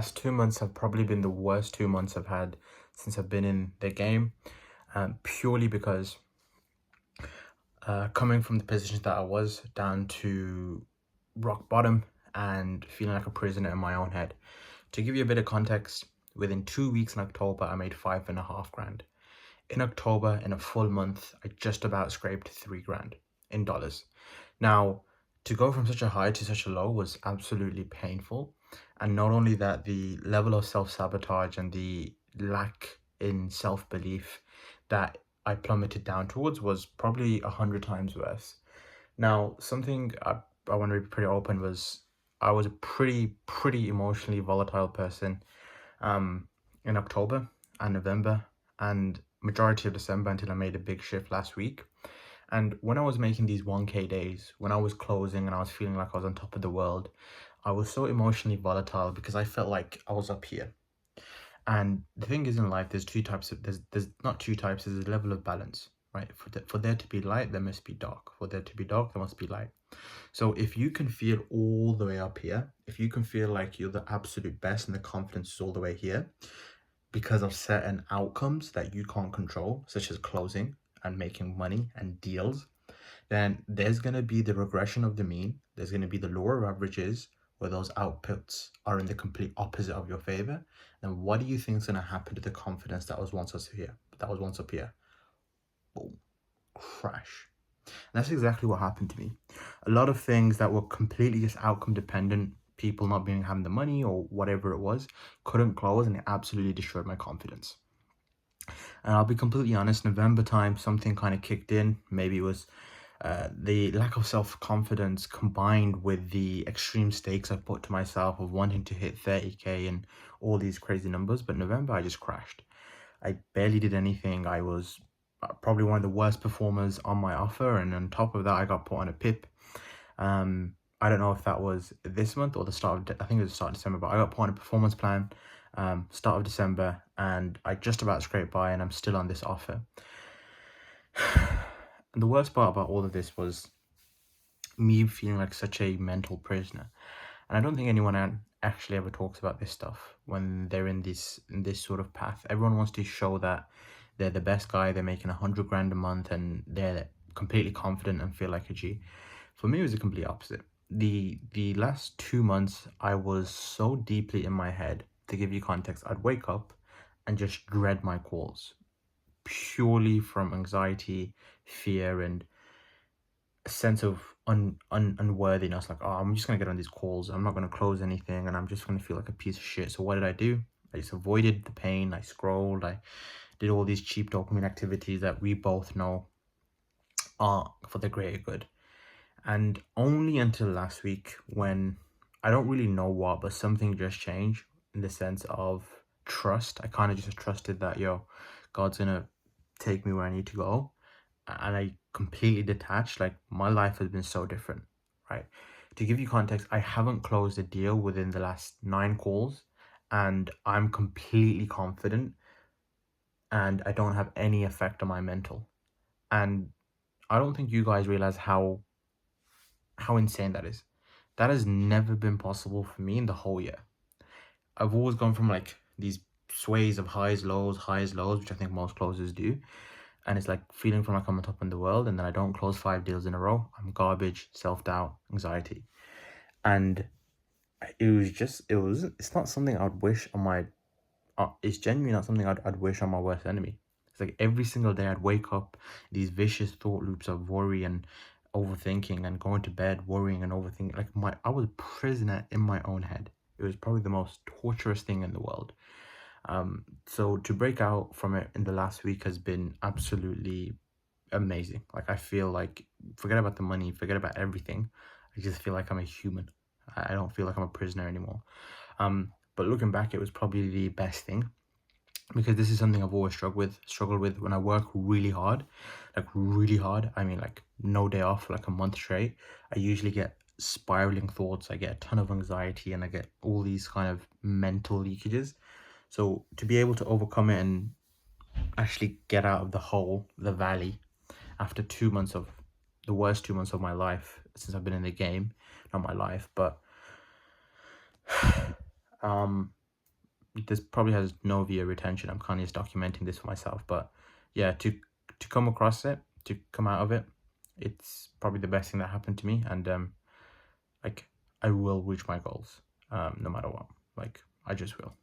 Last 2 months have probably been the worst 2 months I've had since I've been in the game, purely because coming from the position that I was down to rock bottom and feeling like a prisoner in my own head. To give you a bit of context, within 2 weeks in October, I made 5.5 grand. In October, in a full month, I just about scraped 3 grand in dollars. Now, to go from such a high to such a low was absolutely painful. And not only that, the level of self-sabotage and the lack in self-belief that I plummeted down towards was probably 100 times worse. Now, something I want to be pretty open was I was a pretty emotionally volatile person in October and November and majority of December until I made a big shift last week. And when I was making these 1K days, when I was closing and I was feeling like I was on top of the world, I was so emotionally volatile because I felt like I was up here. And the thing is, in life, there's two types of there's not two types. There's a level of balance, right? For there to be light, there must be dark. For there to be dark, there must be light. So if you can feel all the way up here, if you can feel like you're the absolute best and the confidence is all the way here, because of certain outcomes that you can't control, such as closing and making money and deals, then there's going to be the regression of the mean. There's going to be the lower averages where those outputs are in the complete opposite of your favor. Then what do you think is going to happen to the confidence that was once up here? Boom, crash. And that's exactly what happened to me. A lot of things that were completely just outcome dependent, people not being having the money or whatever it was, couldn't close, and it absolutely destroyed my confidence. And I'll be completely honest, November time, something kind of kicked in. Maybe it was the lack of self-confidence combined with the extreme stakes I put to myself of wanting to hit 30K and all these crazy numbers. But November, I just crashed. I barely did anything. I was probably one of the worst performers on my offer. And on top of that, I got put on a PIP. I don't know if that was this month or the start of, I think it was the start of December, but I got put on a performance plan, start of December, and I just about scraped by and I'm still on this offer. And the worst part about all of this was me feeling like such a mental prisoner. And I don't think anyone actually ever talks about this stuff when they're in this sort of path. Everyone wants to show that they're the best guy, they're making 100 grand a month and they're completely confident and feel like a G. For me, it was the complete opposite. The last 2 months, I was so deeply in my head. To give you context, I'd wake up and just dread my calls, purely from anxiety, fear, and a sense of unworthiness. Like, oh, I'm just gonna get on these calls, I'm not gonna close anything, and I'm just gonna feel like a piece of shit. So what did I do? I just avoided the pain. I scrolled, I did all these cheap dopamine activities that we both know are for the greater good. And only until last week, when I don't really know what, but something just changed in the sense of trust. I kind of just trusted that, yo, God's gonna take me where I need to go. And I completely detached. Like, my life has been so different, right? To give you context, I haven't closed a deal within the last 9 calls, and I'm completely confident and I don't have any effect on my mental. And I don't think you guys realize how insane that is. That has never been possible for me in the whole year. I've always gone from like these sways of highs, lows, which I think most closers do. And it's like feeling from like I'm on top in the world, and then I don't close 5 deals in a row. I'm garbage, self-doubt, anxiety. And it's not something I'd wish on my, it's genuinely not something I'd wish on my worst enemy. It's like every single day I'd wake up, these vicious thought loops of worry and overthinking, and going to bed worrying and overthinking. Like, I was a prisoner in my own head. It was probably the most torturous thing in the world. So to break out from it in the last week has been absolutely amazing. Like, I feel like, forget about the money, forget about everything, I just feel like I'm a human. I don't feel like I'm a prisoner anymore. But looking back, it was probably the best thing, because this is something I've always struggled with when I work really hard. I mean, like, no day off for like a month straight. I usually get spiraling thoughts, I get a ton of anxiety, and I get all these kind of mental leakages. So to be able to overcome it and actually get out of the valley, after 2 months of the worst 2 months of my life since I've been in the game, not my life, but this probably has no viewer retention. I'm kind of just documenting this for myself, but yeah, to come across it, to come out of it, it's probably the best thing that happened to me. And like, I will reach my goals, no matter what. Like, I just will.